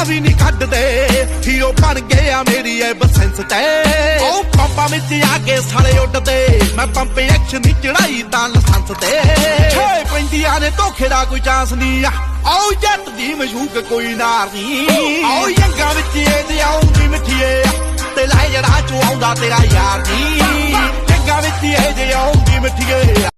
भी नहीं कटदे हीरो बन गया मेरी ए बसेंस ते ओ पंपा विच आके साले उड्डदे मैं पंप एक्शन नी चढ़ाई तां लसंस ते छे पैंदियां ने धोखे दा कोई चांस नहीं आओ जट दी मशूक कोई नार नहीं आओ यंगा विच ए आउंदी मिठिए ते लाई जड़ा चो आउंदा तेरा यार नहीं यंगा विच ए आउंदी मिठिए